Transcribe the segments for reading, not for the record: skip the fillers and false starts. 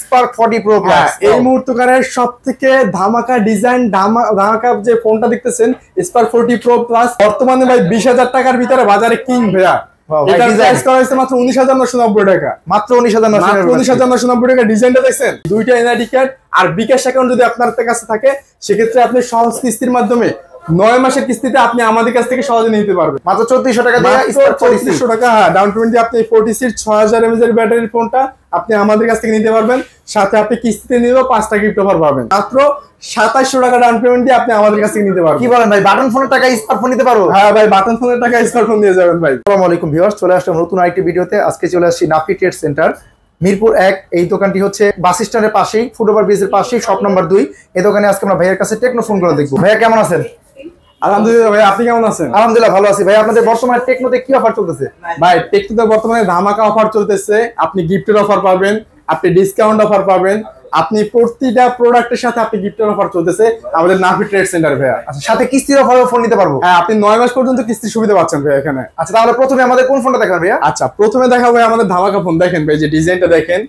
Spark 40 pro plus এই মুহূর্তকারের সবথেকে ধামাকা ডিজাইন ধামাকা যে ফোনটা দেখতেছেন স্পার্ক 40 প্রো প্লাস বর্তমানে ভাই 20,000 টাকার ভিতরে বাজারে কিং ভাইয়া। এটা প্রাইস করা হয়েছে মাত্র 19,990 টাকা। মাত্র 19,990 টাকা। ডিজাইনটা দেখছেন, দুইটা এনআইডি কার্ড আর বিকাশ অ্যাকাউন্ট যদি আপনার কাছে থাকে সেক্ষেত্রে আপনি সহজ কিস্তির মাধ্যমে 9 মাসের কিস্তিতে আপনি আমাদের কাছ থেকে সহজে নিতে পারবেন মাত্র 3400 টাকা দিয়ে। 3400 টাকা ডাউন পেমেন্ট দিয়ে আপনি 46 6000 mAh এর ব্যাটারির ফোনটা আপনি আমাদের কাছ থেকে নিতে পারবেন। সাথে আপনি কিস্তিতে নিলেও 5টা গিফট অফার পাবেন। মাত্র 2700 টাকা ডাউন পেমেন্ট দিয়ে আপনি আমাদের কাছ থেকে নিতে পারবেন। কি বলেন ভাই, বাটন ফোনের টাকা স্মার্টফোন নিতে পারবো? হ্যাঁ ভাই, বাটন ফোনের টাকা স্মার্টফোন নিয়ে যাবেন ভাই। আসসালামু আলাইকুম ভিউয়ার্স, চলে আসলাম নতুন আরেকটি ভিডিওতে। আজকে চলে আসছি নাফি ট্রেড সেন্টার মিরপুর 1। এই দোকানটি হচ্ছে বাস স্ট্যান্ডের পাশেই, ফুটওভার ব্রিজের পাশেই, শপ নাম্বার 2। এই দোকানে আজকে আমরা ভাইয়ের কাছে টেকনো ফোনগুলো দেখবো। ভাইয়া কেমন আছেন? আলহামদুলিল্লাহ ভাই, আপনি কেমন আছেন? আলহামদুলিল্লাহ ভালো আছি ভাই। আপনাদের বর্তমানে টেকনোতে কি অফার চলতেছে? ভাই টেকনোতে বর্তমানে ধামাকা অফার চলতেছে। আপনি গিফটের অফার পাবেন, আপনি ডিসকাউন্ট অফার পাবেন, আপনি প্রতিটা প্রোডাক্টের সাথে আপনি গিফটের অফার চলতেছে আমাদের নাফি ট্রেড সেন্টার ভাইয়া। আচ্ছা, সাথে কিস্তির অফারও ফোন নিতে পারবো? হ্যাঁ, আপনি 9 মাস পর্যন্ত কিস্তির সুবিধা পাচ্ছেন ভাই এখানে। আচ্ছা, তাহলে প্রথমে আমাদের কোন ফোনটা দেখাবেন ভাইয়া? আচ্ছা, প্রথমে দেখাবো আমাদের ধামাকা ফোন। দেখেন ভাই, যে ডিজাইনটা দেখেন,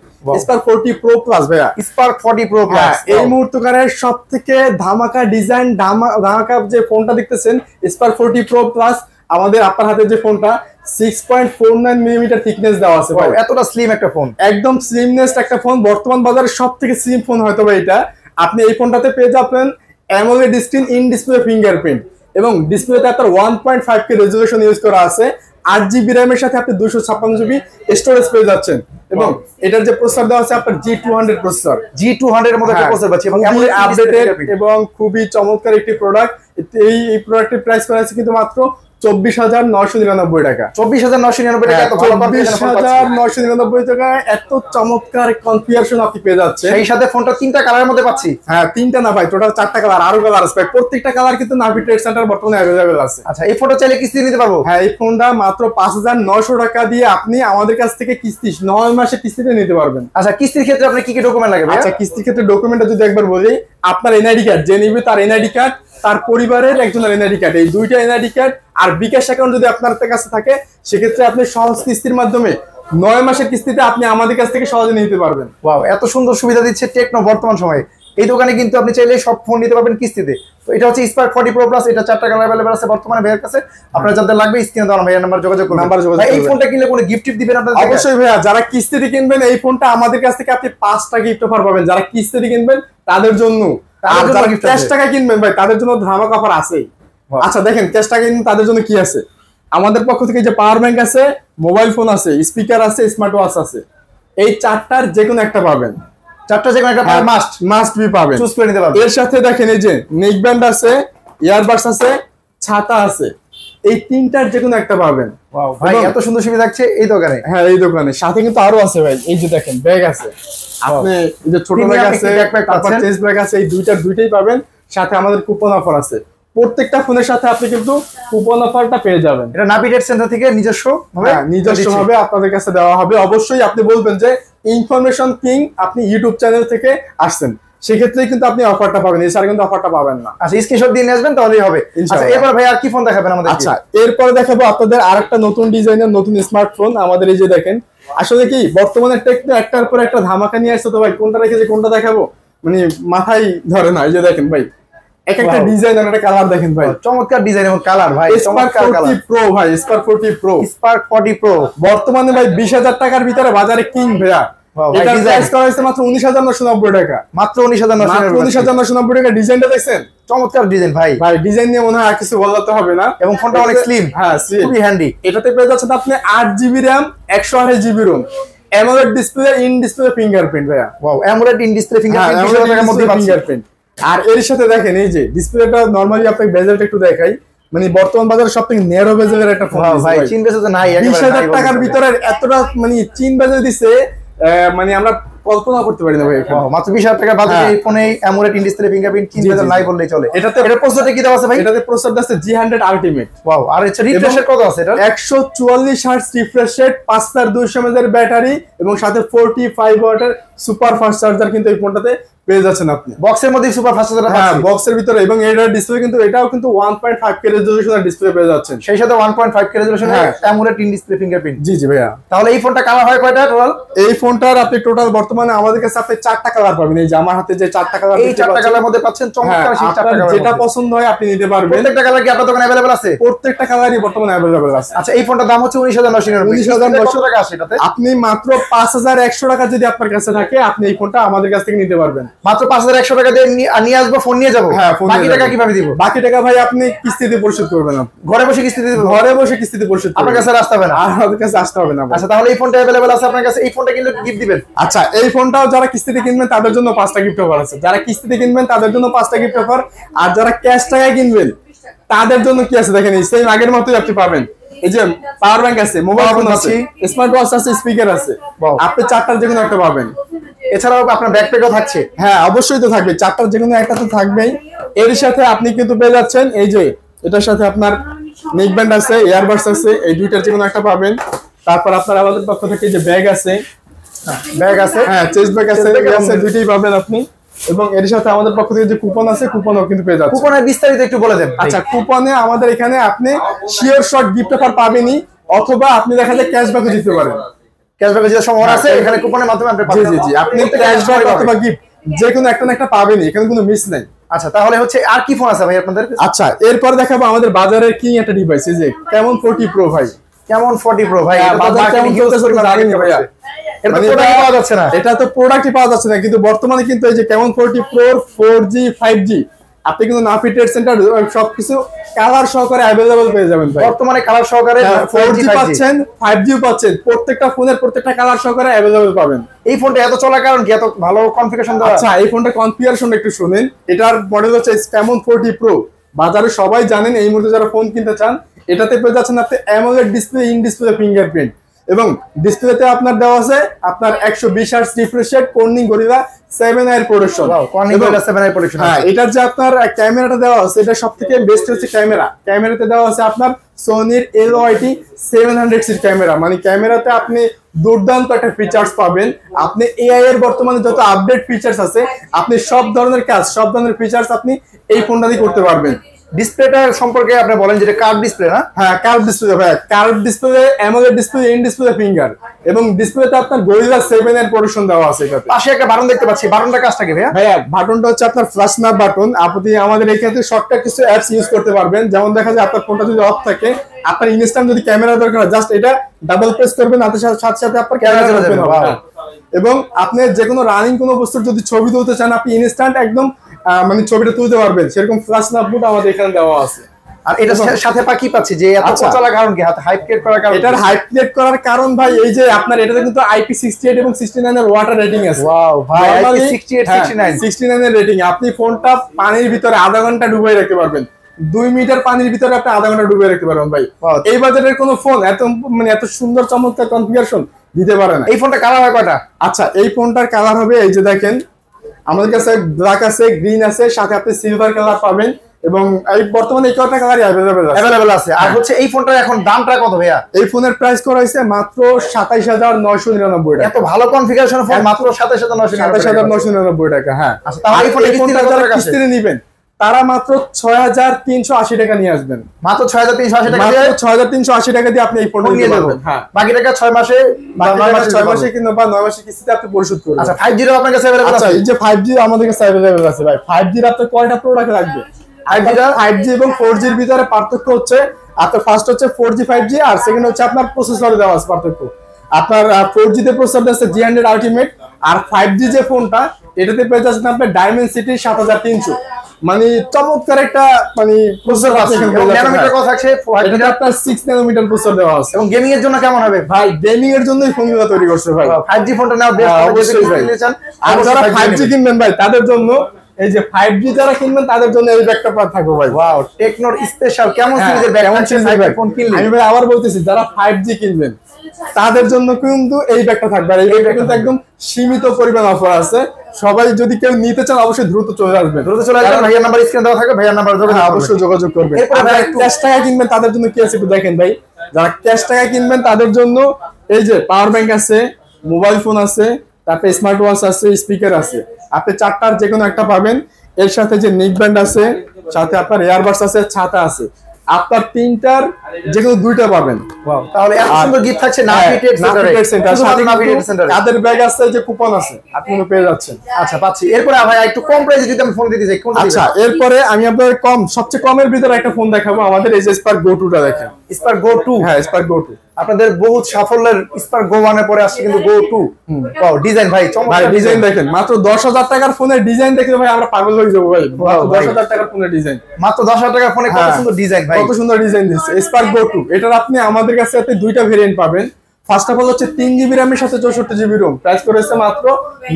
স্পার্ক 40 প্রো প্লাস ভাইয়া। স্পার্ক 40 প্রো প্লাস এই মুহূর্তকারের সবথেকে ধামাকা ডিজাইন ধামাকা যে ফোনটা দেখতেছেন স্পার্ক 40 প্রো প্লাস। আমাদের আপনার হাতে যে ফোনটা 6.49 মিলিমিটার থিকনেস দেওয়া আছে ভাই। এতটা স্লিম একটা ফোন, একদম স্লিমনেস একটা ফোন। বর্তমান বাজারে সবথেকে স্লিম ফোন হয়তো ভাই এটা। আপনি এই ফোনটাতে পেয়ে যাবেন AMOLED screen, in display fingerprint এবং ডিসপ্লেতে আপনার 1.5K রেজোলিউশন ইউজ করা আছে। 8GB র্যামের সাথে আপনি 256GB স্টোরেজ পেয়ে যাচ্ছেন এবং এটার যে প্রসেসর দেওয়া আছে আপনার G200 প্রসেসর। G200 এর মধ্যে একটা প্রসেসর পাচ্ছি এবং আপডেটেড এবং খুবই চমৎকার একটি প্রোডাক্ট। এই প্রোডাক্টের প্রাইস করা আছে কিন্তু মাত্র 24,999 টাকা। 24,999 টাকা। 24,999 টাকা এত চমৎকার কনফিগারেশন আপনি পেয়ে যাচ্ছেন। সেই সাথে ফোনটা 3টা কালারের মধ্যে পাচ্ছি। হ্যাঁ, 3টা না ভাই, টোটাল 4টা কালার, আরো কালার আছে। প্রত্যেকটা কালার কিন্তু নাভি ট্রেড সেন্টার বর্তমানে अवेलेबल আছে। আচ্ছা, এই ফোনটা চাইলে কিস্তি নিতে পারবো? হ্যাঁ, এই ফোনটা মাত্র 5,900 টাকা দিয়ে আপনি আমাদের কাছ থেকে কিস্তি 9 মাসের কিস্তিতে নিতে পারবেন। আচ্ছা, কিস্তির ক্ষেত্রে আপনার কি কি ডকুমেন্ট লাগবে? আচ্ছা, কিস্তির ক্ষেত্রে ডকুমেন্টটা যদি একবার বলি, আপনার এনআইডি কার্ড, যে নিবে তার এনআইডি কার্ড, তার পরিবারের একজনের এনআইডি কার্ড, এই দুইটা এনআইডি কার্ড আর বিকাশ অ্যাকাউন্ট যদি আপনার কাছে থাকে সেক্ষেত্রে আপনি সহজ কিস্তির মাধ্যমে 9 মাসের কিস্তিতে আপনি আমাদের কাছ থেকে সহজে নিতে পারবেন। ওয়াও, এত সুন্দর সুবিধা দিচ্ছে টেকনো বর্তমান সময়ে। এই দোকানে কিন্তু আপনি চাইলে সব ফোন নিতে পারবেন কিস্তিতে। তো এটা হচ্ছে স্পার্ক 40 প্রো প্লাস। এটা 4টা কালার अवेलेबल আছে বর্তমানে ভাইয়ের কাছে। আপনারা যাদের লাগবে স্ক্রিনে দেওয়া ভাইয়ের নাম্বার যোগাযোগ করুন। এই ফোনটা কিনলে কোনো গিফট দিবেন আপনাদের? অবশ্যই ভাইয়া, যারা কিস্তিতে কিনবেন এই ফোনটা আমাদের কাছ থেকে আপনি 5টা গিফট অফার পাবেন। যারা কিস্তিতে কিনবেন তাদের জন্য, আর যারা ক্যাশ টাকা কিনবেন ভাই তাদের জন্য ধামাকা অফার আছেই। আচ্ছা দেখেন, ক্যাশ টাকা কিনবেন তাদের জন্য কি আছে। আমাদের পক্ষ থেকে যে পাওয়ার ব্যাংক আছে, মোবাইল ফোন আছে, স্পিকার আছে, স্মার্ট ওয়াচ আছে। এই 4টার যে কোনো একটা পাবেন। 4টা যে কোনো একটা মাস্ট বি পাবেন, চুজ করে নিতে পারবেন। এর সাথে দেখেন এই যে নেক ব্যান্ড আছে, ইয়ারবাডস আছে, ছাতা আছে। এই 3টার যে কোনো একটা পাবেন। ওয়াও ভাই, এত সুন্দর সুবিধা থাকছে এই দোকানে। হ্যাঁ, এই দোকানে সাথে কিন্তু আরো আছে ভাই। এই যে দেখেন ব্যাগ আছে, আপনি এই যে ছোট ব্যাগ আছে, তারপর চেস্ট ব্যাগ আছে। এই দুইটাই পাবেন। সাথে আমাদের কুপন অফার আছে। প্রত্যেকটা ফোনের সাথে আপনি কিন্তু কুপন অফারটা পেয়ে যাবেন। এটা নাভি ট্রেড সেন্টার থেকে নিজস্ব ভাবে আপনাদের কাছে দেওয়া হবে। অবশ্যই আপনি বলবেন যে ইনফরমেশন কিং আপনি ইউটিউব চ্যানেল থেকে আসছেন, সেক্ষেত্রে কিন্তু আপনি অফারটা পাবেন, এছাড়া কিন্তু অফারটা পাবেন না। আচ্ছা, স্ক্রিনশট দিয়ে নিয়ে আসবেন তাহলেই হবে। আচ্ছা, এরপর ভাই আর কি ফোন দেখাবেন আমাদের? আচ্ছা, এরপরে দেখাবো আপনাদের আরেকটা নতুন ডিজাইনের নতুন স্মার্টফোন। আমাদের এই যে দেখেন, আসলে কি বর্তমানে টেকনো একটার পর একটা ধামাকা নিয়ে আসছে। তো ভাই কোনটা রেখেছি কোনটা দেখাবো মানে মাথায় ধরে না। এই যে দেখেন ভাই, এক একটা ডিজাইন আর একটা কালার দেখেন ভাই, চমৎকার ডিজাইন এবং কালার ভাই। স্পার্ক 40 প্রো ভাই, স্পার্ক 40 প্রো। স্পার্ক 40 প্রো বর্তমানে ভাই 20,000 টাকার ভিতরে বাজারে কিং ভাইয়া। এটা প্রাইস করা হয়েছে মাত্র 19,990 টাকা। মাত্র 19,990 টাকা। ডিজাইনটা দেখছেন, চমৎকার ডিজাইন ভাই। ডিজাইন নিয়ে মনে হয় আর কিছু বলতে হবে না। এবং ফোনটা অনেক স্লিম, হ্যাঁ খুবই হ্যান্ডি। এটাতে পেয়ে যাচ্ছেন আপনি 8GB RAM, 128GB ROM, AMOLED display, in display fingerprint ভাইয়া। Wow, AMOLED in display fingerprint 20,000 টাকার মধ্যে ফিঙ্গারপ্রিন্ট। আর এর সাথে দেখেন এই যে ডিসপ্লেটা, নরমালি আপনাকে বেজেলটা একটু দেখাই, মানে বর্তমান বাজারে সবথেকে ন্যারো বেজেলের একটা ফোন ভাই। চিন বেজেল তো নাই, 20,000 টাকার ভিতরে এতটা মানে চিন বেজেল দিছে, মানে আমরা কল্পনা করতে পারি না ভাই। মাত্র 20,000 টাকা বাজেটে এই ফোনে অ্যামোলেড ইন ডিসপ্লে ফিঙ্গারপ্রিন্ট চিন বেজেল নাই বললেই চলে। এটার প্রসেসরটা কি দেওয়া আছে ভাই? এটাতে প্রসেসর আছে G100 আলটিমেট। ওয়াও, আর এর রিফ্রেশ রেট কত আছে এটা? 144 হার্টজ রিফ্রেশ রেট, 5200 mAh এর ব্যাটারি এবং সাথে 45 ওয়াটের সুপার ফাস্ট চার্জার কিন্তু এই ফোনটাতে পেয়ে যাচ্ছেন আপনি। বক্সের মধ্যে সুপার ফাস্ট চার্জার আছে। হ্যাঁ, বক্সের ভিতরে। এবং এটার ডিসপ্লে কিন্তু এটাও কিন্তু 1.5K রেজোলিউশনের ডিসপ্লে পেয়ে যাচ্ছেন। সেই সাথে 1.5K রেজোলিউশনের অ্যামোলেড ইন ডিসপ্লে ফিঙ্গারপ্রিন্ট। জি ভাইয়া। তাহলে এই ফোনটা কালার হয় কয়টা টোটাল? এই ফোনটার আপনি টোটাল বর্তমানে বর্তমানে আমাদের কাছে আপনি 4টা কালার পাবেন। এই যে আমার হাতে যে 4টা কালার, এই 4টা কালারের মধ্যে পাচ্ছেন চমৎকার সেই 4টা কালার, যেটা পছন্দ হয় আপনি নিতে পারবেন। প্রত্যেকটা কালার কি আপনার দোকানে अवेलेबल আছে? প্রত্যেকটা কালারই বর্তমানে अवेलेबल আছে। আচ্ছা, এই ফোনটার দাম হচ্ছে 19,999 টাকা আসে এটাতে। আপনি মাত্র 5100 টাকা যদি আপনার কাছে থাকে আপনি এই ফোনটা আমাদের কাছ থেকে নিতে পারবেন। মাত্র 5100 টাকা দিয়ে নিয়ে আসবো, ফোন নিয়ে যাবো। হ্যাঁ, বাকি টাকা কিভাবে দিব? বাকি টাকা ভাই আপনি কিস্তিতে পরিশোধ করবেন। ঘরে বসে কিস্তিতে দিবেন? ঘরে বসে কিস্তিতে পরিশোধ করবেন, আপনার কাছে আসতে হবে না। আমাদের কাছে আসতে হবে না। আচ্ছা, তাহলে এই ফোনটা अवेलेबल আছে আপনার কাছে, এই ফোনটা কিনলে গিফট দিবেন? আচ্ছা, এই ফোনটাও যারা কিস্তিতে কিনবেন তাদের জন্য 5টা গিফট অফার আছে। যারা কিস্তিতে কিনবেন তাদের জন্য 5টা গিফট অফার, আর যারা ক্যাশ টাকায় কিনবেন তাদের জন্য কি আছে দেখেন, এই সেম আগের মতোই আপনি পাবেন। এই যে পাওয়ার ব্যাংক আছে, মোবাইল ফোন আছে, স্মার্ট ওয়াচ আছে, স্পিকার আছে, আপনি 4টার যে কোনো একটা পাবেন। এছাড়াও আপনার ব্যাকপ্যাকও থাকছে। হ্যাঁ, অবশ্যই তো থাকবে, 4টার যে কোনো একটা তো থাকবেই। এর সাথে আপনি কিন্তু পেয়ে যাচ্ছেন এই যে এটার সাথে আপনার নেক ব্যান্ড আছে, ইয়ারবাডস আছে, এই দুইটার যে কোনো একটা পাবেন। তারপর আপনার আমাদের পক্ষ থেকে যে ব্যাগ আছে, হ্যাঁ চেস্ট ব্যাগ আছে, দুইটাই পাবেন আপনি। এবং এর সাথে আমাদের পক্ষ থেকে যে কুপন আছে, কুপনও কিন্তু পেয়ে যাচ্ছেন। কুপনের বিস্তারিত একটু বলে দেন। আচ্ছা, কুপনে আমাদের এখানে আপনি শিওর শট গিফট অফার পাবেনই, অথবা আপনি দেখা যায় ক্যাশব্যাকও দিতে পারেন। ক্যাশব্যাকের যে সম্ভাবনা আছে এখানে কুপনের মাধ্যমে আপনি পাবেন। জি, আপনি ক্যাশব্যাক অথবা গিফট যে কোনো একটা না একটা পাবেনই, এখানে কোনো মিস নাই। আচ্ছা, তাহলে হচ্ছে আর কি ফোন আছে ভাই আপনাদের? আচ্ছা, এরপর দেখাবো আমাদের বাজারের কিং একটা ডিভাইস, এই যে Camon 40 Pro ভাই। Camon 40 Pro ভাই, বাজার কেমন চলতেছে জানেন ভাইয়া? মানে প্রোডাক্ট পাওয়া যাচ্ছে না, এটা তো প্রোডাক্টই পাওয়া যাচ্ছে না, কিন্তু বর্তমানে কিন্তু এই যে Camon 40 Pro 4G 5G আপনি কিন্তু নাফি ট্রেড সেন্টার সবকিছু কালার সহকারে अवेलेबल পেয়ে যাবেন ভাই। বর্তমানে কালার সহকারে 4G পাচ্ছেন, 5G পাচ্ছেন, প্রত্যেকটা ফোনের প্রত্যেকটা কালার সহকারে अवेलेबल পাবেন। এই ফোনটা এত চলার কারণ কি? এত ভালো কনফিগারেশন দেওয়া? আচ্ছা, এই ফোনটা কনফিগারেশন একটু শুনেন। এটার মডেল হচ্ছে Camon 40 Pro। বাজারে সবাই জানেন, এই মুহূর্তে যারা ফোন কিনতে চান এটাতে পেয়ে যাচ্ছেন আপনি AMOLED display, in display fingerprint, এবং ডিসপ্লেতে আপনার দেওয়া আছে আপনার 120 hertz refresh rate, Corning gorilla 7i এর প্রোডাকশন। কর্নিং গরিলা 7i এর প্রোডাকশন। হ্যাঁ, এটার যে আপনার ক্যামেরাটা দেওয়া আছে, এটা সবথেকে বেস্ট হচ্ছে ক্যামেরাতে দেওয়া আছে আপনার সোনির LYT 700 এর ক্যামেরা। মানে ক্যামেরাতে আপনি দুর্দান্ত একটা ফিচার্স পাবেন। আপনি এআই এর বর্তমানে যত আপডেট ফিচার্স আছে, আপনি সব ধরনের কাজ, সব ধরনের ফিচার্স আপনি এই ফোনটা দিয়ে করতে পারবেন। ডিসপ্লেটা সম্পর্কে আপনি বলেন, যেটা কার্ভ ডিসপ্লে না? হ্যাঁ, কার্ভ ডিসপ্লে ভাই, curve display, AMOLED display, in display finger, এবং ডিসপ্লেতে আপনার গরিলা 7 এর প্রোডাকশন দেওয়া আছে। এটাতে পাশে একটা বাটন দেখতে পাচ্ছি, বাটনটা কাজটা কি ভাইয়া? ভাইয়া, বাটনটা হচ্ছে আপনার ফ্ল্যাশ নাভ বাটন। আপনি আমাদের এখানে শর্টকাট কিছু অ্যাপস ইউজ করতে পারবেন। যেমন দেখা যায় আপনার ফোনটা যদি অফ থাকে, আপনার ইনস্ট্যান্ট যদি ক্যামেরা দরকার হয়, জাস্ট এটা ডাবল প্রেস করবেন, সাথে সাথে আপনার ক্যামেরা ওপেন হবে। এবং আপনি যে কোনো রানিং কোনো বস্তুর যদি ছবি তুলতে চান, আপনি ইনস্ট্যান্ট একদম মানে ছবিটা তুলতে পারবেন। সেরকম ফ্ল্যাশ নাভ বুট আমাদের এখানে দেওয়া আছে। আর এটা সাথে কি পাচ্ছি যে এত চলা কারণ কি? হাইপ ক্রিয়েট করার কারণ? এটার হাইপ ক্রিয়েট করার কারণ ভাই এই যে আপনার এটাতে কিন্তু IP68 এবং 69 এর ওয়াটার রেটিং আছে। ওয়াও ভাই, IP68 69 এর রেটিং। আপনি ফোনটা পানির ভিতরে আধা ঘন্টা ডুবিয়ে রাখতে পারবেন। 2 মিটার পানির ভিতরে আপনি আধা ঘন্টা ডুবিয়ে রাখতে পারবেন ভাই। এই বাজেটের কোনো ফোন এত সুন্দর চমৎকার কনফিগারেশন দিতে পারে না। এই ফোনটা কালার হয় কয়টা? আচ্ছা, এই ফোনটার কালার হবে এই যে দেখেন, আমাদের কাছে ব্ল্যাক আছে, গ্রিন আছে, সাথে আপনি সিলভার কালার পাবেন, এবং এই বর্তমানে এই কয়টা কালারই अवेलेबल আছে। আর হচ্ছে এই ফোনটার এখন দামটা কত ভাইয়া? এই ফোনের প্রাইস করা হয়েছে মাত্র 27999 টাকা। এত ভালো কনফিগারেশনের ফোন মাত্র 27999 টাকা। হ্যাঁ, আচ্ছা, তাহলে এই ফোনটা যারা কিস্তিতে নেবেন তারা মাত্র 6380 টাকা নিয়ে আসবেন। মাত্র 6380 টাকা দিয়ে, 6380 টাকা দিয়ে আপনি এই ফোনটা নিয়ে যাবেন। হ্যাঁ, বাকি টাকা 6 মাসে, 6 মাসে কিংবা 9 মাসে কিস্তিতে আপনি পরিশোধ করবেন। আচ্ছা, 5G এর আপনার কাছে अवेलेबल আছে? আচ্ছা, এই যে 5G আমাদের কাছে अवेलेबल আছে ভাই। 5G এর আপনার কয়টা প্রোডাক্ট লাগবে? 5G এবং 4G এর ভিতরে পার্থক্য হচ্ছে আপনার ফার্স্ট হচ্ছে 4G 5G, আর সেকেন্ড হচ্ছে আপনার প্রসেসরে দেওয়া আছে পার্থক্য। আপনার 4G তে প্রসেসর আছে G100 আলটিমেট, আর 5G যে ফোনটা এটাতে পেয়ে যাচ্ছেন আপনার Dimensity 7300। মানে চমৎকার একটা মানে প্রসেসর আছে। ন্যানোমিটার কত থাকছে? এটা আপনার 6 ন্যানোমিটার প্রসেসর দেওয়া আছে। এবং গেমিং এর জন্য কেমন হবে ভাই? গেমিং এর জন্যই ফোনগুলো তৈরি করছে ভাই। 5G ফোনটা নাও বেস্ট হবে যদি কিনতে চান। আর যারা 5G কিনবেন ভাই তাদের জন্য এই যে 5G যারা কিনবেন তাদের জন্য এই ব্যাগটা থাকবে ভাই। ওয়াও, টেকনোর স্পেশাল কেমন সিরিজের ব্যাগ ফোন কিনলে। আমি ভাই আবার বলতেছি, যারা 5G কিনবেন তাদের জন্য কিন্তু এই ব্যাগটা থাকবে। আর এই ব্যাগটা কিন্তু একদম সীমিত পরিমাণ অফার আছে। সবাই যদি কেউ নিতে চান অবশ্যই দ্রুত চলে আসবেন। ভাইয়ার নাম্বার স্ক্রিনে দেওয়া থাকবে, ভাইয়ার নাম্বার অবশ্যই যোগাযোগ করবেন। ক্যাশ টাকা কিনবেন তাদের জন্য কি আছে একটু দেখেন ভাই। যারা ক্যাশ টাকা কিনবেন তাদের জন্য এই যে পাওয়ার ব্যাংক আছে, মোবাইল ফোন আছে, তারপরে স্মার্ট ওয়াচ আছে, স্পিকার আছে। আপনি 4টার যে কোনো একটা পাবেন। এর সাথে যে নেক ব্যান্ড আছে, সাথে আপনার ইয়ারবাডস আছে, ছাতা আছে। আপনার তিনটার যে কোনো দুইটা পাবেন। তাহলে এত সুন্দর গিফট থাকছে নাফি ট্রেড সেন্টারে, সাথে নাফি ট্রেড সেন্টারে তাদের ব্যাগ আছে, যে কুপন আছে আপনি পেয়ে যাচ্ছেন। আচ্ছা পাচ্ছি। এরপরে ভাই একটু কম প্রাইসে যদি আমি ফোন দিতে চাই কোনটা? আচ্ছা এরপরে আমি আপনাদের সবচেয়ে কমের ভিতরে একটা ফোন দেখাবো, আমাদের এই যে স্পার্ক গো 2 টা দেখেন। স্পার্ক গো 2, হ্যাঁ স্পার্ক গো 2 আপনাদের বহুত সাফল্যের স্পার্ক গো 1 এর পরে আসছে কিন্তু গো 2। ওয়াও ডিজাইন ভাই চমৎকার ডিজাইন দেখেন, মাত্র 10,000 টাকার ফোনের ডিজাইন দেখলে ভাই আমরা পাগল হয়ে যাবো ভাই। 10,000 টাকার ফোনের ডিজাইন, মাত্র 10,000 টাকার ফোনে কত সুন্দর ডিজাইন ভাই, কত সুন্দর ডিজাইন দিচ্ছে স্পার্ক গো 2। এটার আপনি আমাদের কাছে দুইটা ভেরিয়েন্ট পাবেন। ফার্স্ট অফ অল হচ্ছে 3 জিবি র্যামের সাথে 64 জিবি রোম, প্রাইস করেছে মাত্র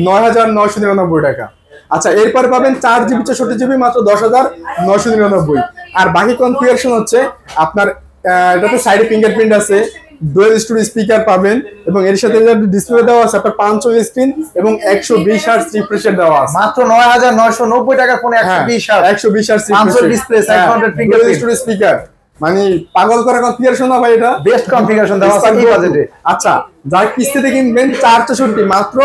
9,999 টাকা। আচ্ছা এরপরে পাবেন 4 জিবি 64 জিবি মাত্র 10,999। আর বাকি কনফিগারেশন হচ্ছে আপনার এটাতে সাইডে ফিঙ্গারপ্রিন্ট আছে, ডুয়াল স্টোরেজ স্পিকার পাবেন, এবং এর সাথে ডিসপ্লে দেওয়া আছে আপনার 5 স্ক্রিন এবং 120 হার্জ রিফ্রেশ রেট দেওয়া আছে। মাত্র 9,990 টাকার ফোনে 120 hertz 500 display, 500 fingerprint storage speaker, মানে পাগল করা কনফিগারেশন না ভাই, এটা বেস্ট কনফিগারেশন দেওয়া আছে এই বাজেটে। আচ্ছা যারা কিস্তিতে কিনবেন 464 মাত্র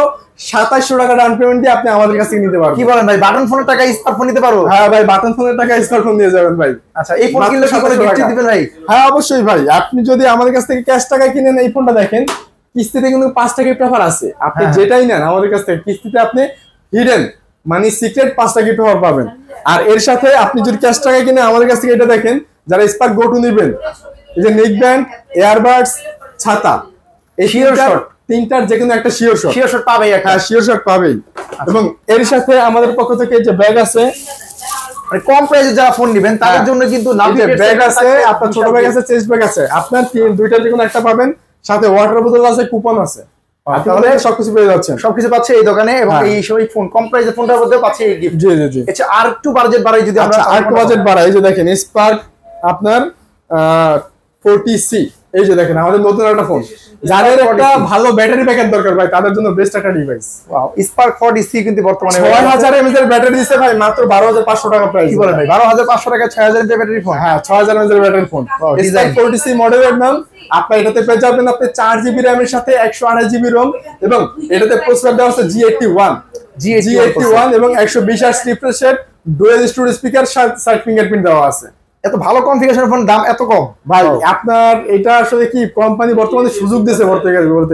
2700 টাকা ডাউন পেমেন্ট দিয়ে আপনি আমাদের কাছ থেকে নিতে পারবেন। কি বলেন ভাই, বাটন ফোনের টাকা স্মার্টফোন নিতে পারবো? হ্যাঁ ভাই বাটন ফোনের টাকা স্মার্টফোন নিয়ে যাবেন ভাই। আচ্ছা এই ফোন কিনলে কি করে গিফট দিবেন ভাই? হ্যাঁ অবশ্যই ভাই, আপনি যদি আমাদের কাছ থেকে ক্যাশ টাকায় কিনেন এই ফোনটা দেখেন, কিস্তিতে কিন্তু 5 টাকা গিফট অফার আছে। আপনি যেটাই নেন আমাদের কাছ থেকে কিস্তিতে আপনি হিডেন মানে সিক্রেট 5 টাকা গিফট অফার পাবেন। আর এর সাথে আপনি যদি ক্যাশ টাকায় কিনে আমাদের কাছ থেকে এটা দেখেন, যারা স্পার্ক গো 2 নেবেন, এই যে নেক ব্যান্ড, ইয়ারবাডস, ছাতা, এই শিওর শট তিনটার যে কোনো একটা শিওর শট পাবেই, হ্যাঁ শিওর শট পাবেই। এবং এর সাথে আমাদের পক্ষ থেকে যে ব্যাগ আছে, মানে কম প্রাইসে যারা ফোন নেবেন তাদের জন্য কিন্তু ব্যাগ আছে, আপনার ছোট ব্যাগ আছে, চেস্ট ব্যাগ আছে, আপনার দুইটার যে কোনো একটা পাবেন, সাথে ওয়াটার বোতল আছে, কুপন আছে, তাহলে সবকিছু পেয়ে যাচ্ছেন। সবকিছু পাচ্ছে এই দোকানে, এবং এই সবই ফোন কম প্রাইসে ফোনটার মধ্যে পাচ্ছে এই গিফট। জি জি জি। আচ্ছা আর একটু বাজেট বাড়াই যদি আমরা, আর একটু বাজেট বাড়াই, এই যে দেখেন স্পার্ক আপনার 40C, এই যে দেখেন আমাদের নতুন একটা ফোন, যাদের একটা ভালো ব্যাটারি ব্যাকআপ দরকার ভাই তাদের জন্য বেস্ট একটা ডিভাইস। ওয়াও স্পার্ক 40C কিন্তু বর্তমানে 6000 mAh এর ব্যাটারি দিচ্ছে ভাই মাত্র 12,500 টাকা প্রাইস। কি বলেন ভাই, 12,500 টাকা 6000 mAh ব্যাটারি ফোন? হ্যাঁ 6000 mAh এর ব্যাটারি ফোন, স্পার্ক 40C মডেলের নাম। আপনি এটাতে পেয়ে যাবেন আপনি 4 জিবি র্যামের সাথে 128 জিবি রোম, এবং এটাতে প্রসেসর দেওয়া আছে G81 এবং 120 hertz refresh rate, dual storage speaker, side fingerprint দেওয়া আছে। এত ভালো কনফিগারেশন ফোন, দাম এত কম ভাই। আপনার এটা আসলে কি কোম্পানি বর্তমানে সুযোগ দিয়েছে বলতে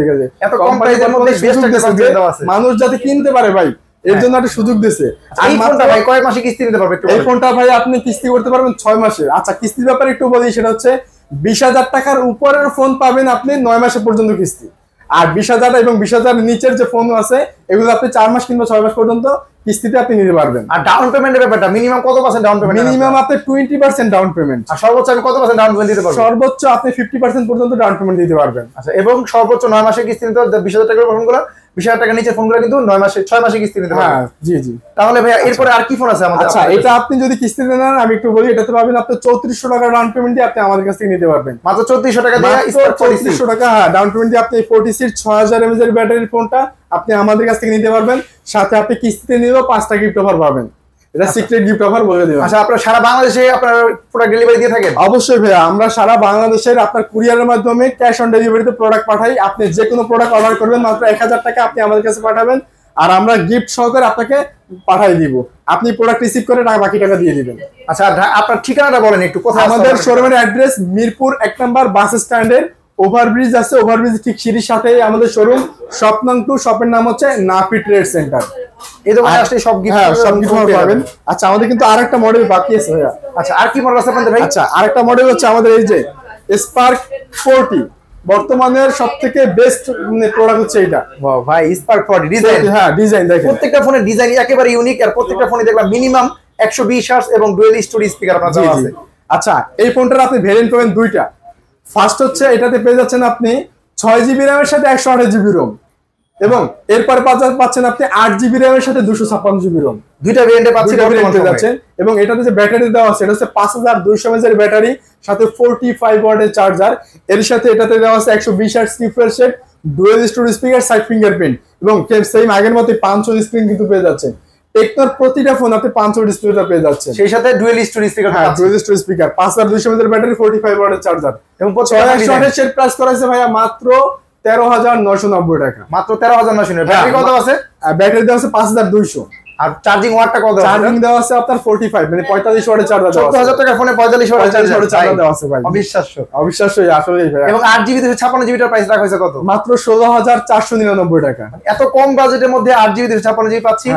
গেলে এত কম প্রাইসের মধ্যে বেস্ট একটা কনফিগারেশন দেওয়া আছে, মানুষ যাতে কিনতে পারে ভাই, এর জন্য একটা সুযোগ দিয়েছে। এই ফোনটা ভাই কয় মাসে কিস্তি নিতে পারবে? এই ফোনটা ভাই আপনি কিস্তি করতে পারবেন 6 মাসে। আচ্ছা কিস্তির ব্যাপারে একটু বলি, সেটা হচ্ছে 20,000 টাকার উপরের ফোন পাবেন আপনি 9 মাসে পর্যন্ত কিস্তি, আর 20,000 এবং 20,000 নিচের যে ফোন আছে এগুলো আপনি 4 মাস কিংবা 6 মাস পর্যন্ত কিস্তিতে আপনি নিতে পারবেন। আর ডাউন পেমেন্টের ব্যাপারটা মিনিমাম কত % ডাউন পেমেন্ট? মিনিমাম আপনি 20% ডাউন পেমেন্ট, আর সর্বোচ্চ আমি কত % ডাউন পেমেন্ট দিতে পারবো? সর্বোচ্চ আপনি 50% পর্যন্ত ডাউন পেমেন্ট দিতে পারবেন। আচ্ছা এবং সর্বোচ্চ 9 মাসের কিস্তি নিতে 20,000 টাকার ফোনগুলো, 20,000 টাকা নিচে ফোনগুলো কিন্তু 6 মাসে কিস্তি নিতে পারবেন। হ্যাঁ জি জি। তাহলে ভাই এরপরে আর কি ফোন আছে আমাদের? আচ্ছা এটা আপনি যদি কিস্তিতে নেন আমি একটু বলি, এটাতে পাবেন আপনি 3400 টাকা ডাউন পেমেন্ট দিয়ে আপনি আমাদের কাছ থেকে নিতে পারবেন। মাত্র 3400 টাকা দিয়ে স্পার্ক 3400 টাকা ডাউন পেমেন্ট দিয়ে আপনি 40C 6000 mAh এর ব্যাটারি ফোনটা আপনি আমাদের কাছ থেকে নিতে পারবেন। সাথে আপনি কিস্তিতে নিলেও 5 টাকা গিফট অফার পাবেন, এটা সিক্রেট গিফট অফার বলে দিলাম। আচ্ছা আপনারা সারা বাংলাদেশে আপনারা প্রোডাক্ট ডেলিভারি দিয়ে থাকেন? অবশ্যই ভাইয়া, আমরা সারা বাংলাদেশের আপনার কুরিয়ারের মাধ্যমে ক্যাশ অন ডেলিভারিতে প্রোডাক্ট পাঠাই। আপনি যে কোনো প্রোডাক্ট অর্ডার করবেন মাত্র 1000 টাকা আপনি আমাদের কাছে পাঠাবেন, আর আমরা গিফট সহকারে আপনাকে পাঠিয়ে দিব। আপনি প্রোডাক্ট রিসিভ করে বাকি টাকা দিয়ে দিবেন। আচ্ছা আপনার ঠিকানাটা বলেন একটু, কোথায়? আমাদের শোরুমের অ্যাড্রেস মিরপুর 1 নম্বর বাস স্ট্যান্ডের ওভারব্রিজ আছে, ওভারব্রিজ ঠিক সিঁড়ির সাথেই আমাদের শোরুম। শপ নং 2, শপের নাম হচ্ছে নাফি ট্রেড সেন্টার। এই দোকানে আসলে সব গিফট পাবেন। আচ্ছা আমাদের কিন্তু আরেকটা মডেল বাকি আছে ভাইয়া। আচ্ছা আর কি মডেল আছে আপনাদের ভাই? আচ্ছা আরেকটা মডেল হচ্ছে আমাদের এই যে স্পার্ক 40, বর্তমানের সবথেকে বেস্ট প্রোডাক্ট হচ্ছে এটা। ওয়াও ভাই স্পার্ক 40 ডিজাইন, হ্যাঁ ডিজাইন দেখেন, প্রত্যেকটা ফোনের ডিজাইন একেবারে ইউনিক, আর প্রত্যেকটা ফোনে দেখলাম মিনিমাম 120 হার্জ এবং ডুয়াল স্টোরেজ স্পিকার আপনার দেওয়া আছে। আচ্ছা এই ফোনটার আপনি ভেরিয়েন্ট পাবেন দুইটা। ফার্স্ট হচ্ছে এটাতে পেয়ে যাচ্ছেন আপনি 6 জিবি র্যামের সাথে 128 জিবি রোম, এবং এরপরে পাচ্ছেন আপনি 8 জিবি র্যামের সাথে 256 জিবি রোম। দুইটা ভেরিয়েন্টে পাচ্ছেন। এবং এটাতে যে ব্যাটারি দেওয়া আছে এটা হচ্ছে 5200 mAh এর ব্যাটারি, সাথে 45 ওয়াটের চার্জার। এর সাথে এটাতে দেওয়া আছে 120 hertz refresh rate, dual storage speaker, side fingerprint, এবং সেম আগের মতোই 500 স্ক্রিন কিন্তু পেয়ে যাচ্ছেন। টেকনোর প্রতিটা ফোন আপনি 500 ডিসপ্লেটা পেয়ে যাচ্ছেন, সেই সাথে ডুয়াল স্টোরেজ স্পিকার। হ্যাঁ ডুয়াল স্টোরেজ স্পিকার, 5200 mAh এর ব্যাটারি, 45 ওয়াটের চার্জার, এবং 128 এর প্রাইস করা আছে ভাইয়া মাত্র 13,990 টাকা। মাত্র 13,990। ব্যাটারি কত আছে? ব্যাটারি দেওয়া আছে 5200। আর চার্জিং ওয়াটটা কত? চার্জিং দেওয়া আছে আপনার 45 মানে 45 ওয়াটের চার্জার দেওয়া আছে। 14000 টাকা ফোনে 45 ওয়াটের চার্জার দেওয়া আছে ভাই। অবিশ্বাস্য আসলেই ভাই। এবং 8 জিবি 56 জিবি টার প্রাইস রাখা হয়েছে কত? মাত্র 16499 টাকা। এত কম বাজেটের মধ্যে 8 জিবি 56 জিবি পাচ্ছি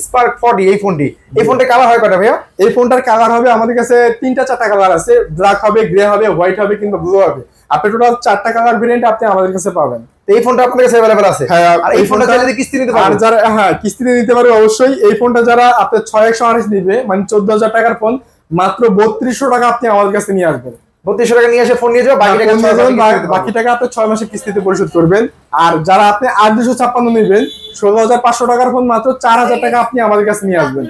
স্পার্ক 40 এই ফোনটি। এই ফোনটা কালার হয় কয়টা ভাইয়া? এই ফোনটার কালার হবে আমাদের কাছে 3টা 4টা কালার আছে, ব্ল্যাক হবে, গ্রে হবে, হোয়াইট হবে কিংবা ব্লু হবে। আপনি টোটাল 4টা কালার ভেরিয়েন্ট আপনি আমাদের কাছে পাবেন। এই ফোনটা আপনাদের কাছে अवेलेबल আছে? হ্যাঁ, আর এই ফোনটা চাইলে কিস্তি নিতে পারবেন। আর যারা কিস্তিতে নিতে পারবে অবশ্যই। এই ফোনটা যারা আপনি 6128 দিবে মানে 14000 টাকার ফোন, মাত্র 3200 টাকা আপনি আমাদের কাছে নিয়ে আসবেন। 3200 টাকা নিয়ে এসে ফোন নিয়ে যাও, বাকি টাকা আপনি 6 মাসের কিস্তিতে পরিশোধ করবেন। আর যারা আপনি 8256 নেবেন 16500 টাকার ফোন, মাত্র 4000 টাকা আপনি আমাদের কাছে নিয়ে আসবেন।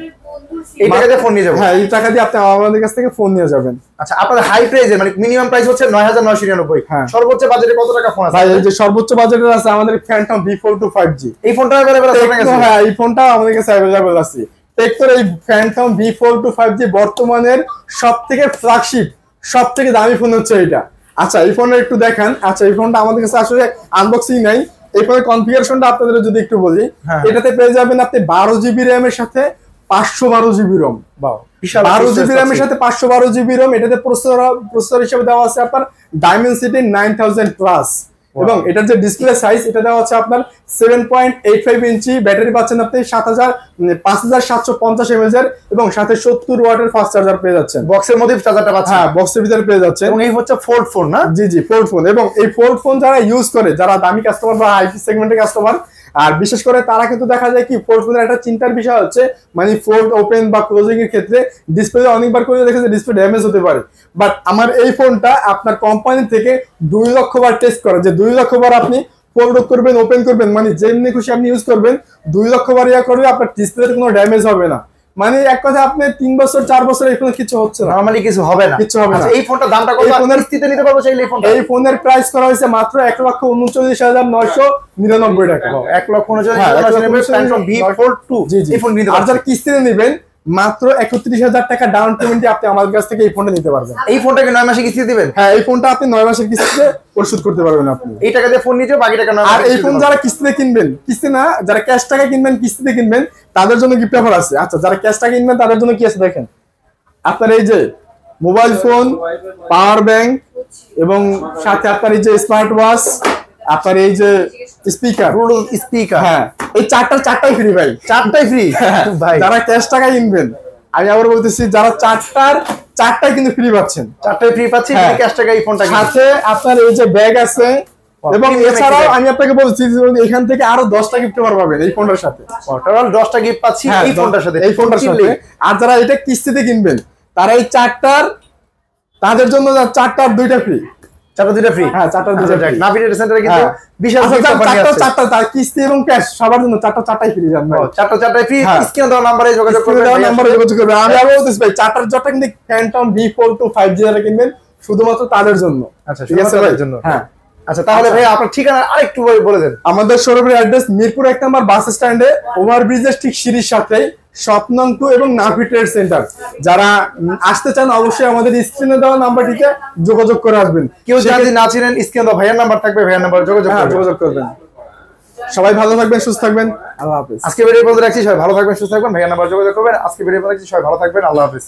এই টাকা দিয়ে ফোন নিয়ে যাবেন। হ্যাঁ, এই টাকা দিয়ে আপনি আমাদের কাছ থেকে ফোন নিয়ে যাবেন। আচ্ছা, আপনাদের হাই প্রাইসে মানে মিনিমাম প্রাইস হচ্ছে 9999। সর্বোচ্চ বাজেটে কত টাকা ফোন আছে? ভাই এই যে সর্বোচ্চ বাজেটের আছে আমাদের ফ্যান্টম V42 5G। এই ফোনটা अवेलेबल আছে আপনাদের কাছে? হ্যাঁ, এই ফোনটা আমাদের কাছে अवेलेबल আছে। টেকনোর এই ফ্যান্টম V42 5G বর্তমানের সবথেকে ফ্ল্যাগশিপ, সবথেকে দামি ফোন হচ্ছে এটা। আচ্ছা, এই ফোনটা একটু দেখান। আচ্ছা, এই ফোনটা আমাদের কাছে আসলে আনবক্সিং নাই। এই ফোনের কনফিগারেশনটা আপনাদের যদি একটু বলি, এটাতে পেয়ে যাবেন আপনি 12 জিবি RAM এর সাথে 512 জিবি ROM। 12 জিবি RAM এর সাথে 512 জিবি ROM। এটাতে প্রসেসর হিসেবে দেওয়া আছে আপনার Dimensity 9000 প্লাস। এবং এটার যে ডিসপ্লে সাইজ এটা দেওয়া আছে আপনার 7.85 ইঞ্চি। ব্যাটারি পাচ্ছেন আপনি 5750 mAh এর, এবং সাথে 70 ওয়াটের ফাস্ট চার্জার পেয়ে যাচ্ছেন। বক্সের মধ্যে চার্জারটা পাচ্ছেন। হ্যাঁ, বক্সের ভিতরে পেয়ে যাচ্ছেন। এবং এই হচ্ছে ফোল্ড ফোন না? জি জি, ফোল্ড ফোন। এবং এই ফোল্ড ফোন যারা ইউজ করে, যারা দামি কাস্টমার বা হাই সেগমেন্টের কাস্টমার, আর বিশেষ করে তারা কিন্তু দেখা যায় কি ফোল্ড ফোনের একটা চিন্তার বিষয় হচ্ছে মানে ফোল্ড ওপেন বা ক্লোজিং এর ক্ষেত্রে ডিসপ্লে অনেকবার করে দেখেছে ডিসপ্লে ড্যামেজ হতে পারে। বাট আমার এই ফোনটা আপনার কোম্পানি থেকে 2 লক্ষ বার টেস্ট করে, যে 2 লক্ষ বার আপনি ফোল্ড করবেন, ওপেন করবেন, মানে যেমনি খুশি আপনি ইউজ করবেন 2 লক্ষ বার ইয়া করবে, আপনার ডিসপ্লেতে কোনো ড্যামেজ হবে না। মানে এক কথা আপনি 3 বছর 4 বছর এই ফোনে কিছু হচ্ছে না, নরমালি কিছু হবে না, কিছু হবে না। এই ফোনটার দামটা কত? আপনার কিস্তিতে নিতে পারবো চাইলে এই ফোনটা? এই ফোনের প্রাইস করা হয়েছে মাত্র 1,39,999 টাকা। 1,39,999 V42 এই ফোন নিতে পারবেন। আর যারা কিস্তিতে নেবেন মাত্র 31,000 টাকা ডাউন পেমেন্টে আপনি আমাদের কাছ থেকে এই ফোনটা নিতে পারবেন। এই ফোনটাকে 9 মাসে কিস্তি দিবেন? হ্যাঁ, এই ফোনটা আপনি 9 মাসের কিস্তিতে পরিশোধ করতে পারবেন আপনি। এই টাকা দিয়ে ফোন নিতে বাকি টাকা 9 মাসে। আর এই ফোন যারা কিস্তিতে কিনবেন, কিস্তি না, যারা ক্যাশ টাকা কিনবেন, কিস্তিতে কিনবেন, তাদের জন্য গিফট অফার আছে। আচ্ছা, যারা ক্যাশ টাকা কিনবেন তাদের জন্য কি আছে দেখেন। আপনার এই যে মোবাইল ফোন, পাওয়ার ব্যাংক, এবং সাথে আপনার এই যে স্মার্ট ওয়াচ, আপনার এই যে স্পিকার, স্পিকার, হ্যাঁ, এই চারটাই ফ্রি ভাই। 4টাই ফ্রি ভাই। যারা ক্যাশ টাকা কিনবেন, আমি আবার বলতেছি, যারা চারটাই কিন্তু ফ্রি পাচ্ছেন। 4টাই ফ্রি পাচ্ছি ক্যাশ টাকা এই ফোনটা। সাথে আপনার এই যে ব্যাগ আছে, এবং এছাড়াও আমি আপনাকে বলছি এখান থেকে আরো 10টা গিফট পাবেন এই ফোনটার সাথে। টোটাল 10টা গিফট পাচ্ছি এই ফোনটার সাথে, এই ফোনটার সাথে। আর যারা এটা কিস্তিতে কিনবেন তারা এই তাদের জন্য 4টার 2টা ফ্রি। 4টা 2টা ফ্রি? হ্যাঁ, 4টা 2টা ফ্রি। নাভিগেটর সেন্টারে কিন্তু বিশাল চারটা তার কিস্তি এবং ক্যাশ সবার জন্য 4টাই ফ্রি জান ভাই। 4টাই ফ্রি। স্ক্রিনে দেওয়া নম্বরে যোগাযোগ করবেন। আমি আবার বলতেছি ভাই, 4টার জটা কিন্তু ফ্যান্টম V42 5G যারা কিনবেন শুধুমাত্র তাদের জন্য। আচ্ছা, ঠিক আছে ভাই। হ্যাঁ, আচ্ছা, তাহলে ভাই আপনার ঠিকানা আরেকটু বলে দেন। আমাদের শোরুমের অ্যাড্রেস মিরপুর 1 নম্বর বাস স্ট্যান্ডে, ওভারব্রিজের ঠিক সিঁড়ির সাথেই, স্বপ্নং 2 এবং নাভি ট্রেড সেন্টার। যারা আসতে চান অবশ্যই আমাদের স্ক্রিনে দেওয়া নাম্বারটিতে যোগাযোগ করে আসবেন। কেউ যদি না চিনেন, স্ক্রিনে দেওয়া ভাইয়ের নাম্বার থাকবে, ভাইয়ের নাম্বার যোগাযোগ করবেন। সবাই ভালো থাকবেন, সুস্থ থাকবেন। আল্লাহ হাফেজ। আজকে ভিডিও পর্যন্ত রাখছি। সবাই ভালো থাকবেন, সুস্থ থাকবেন। ভাইয়ের নাম্বার যোগাযোগ করবেন। আজকে ভিডিও পর্যন্ত রাখছি। সবাই ভালো থাকবেন। আল্লাহ হাফেজ।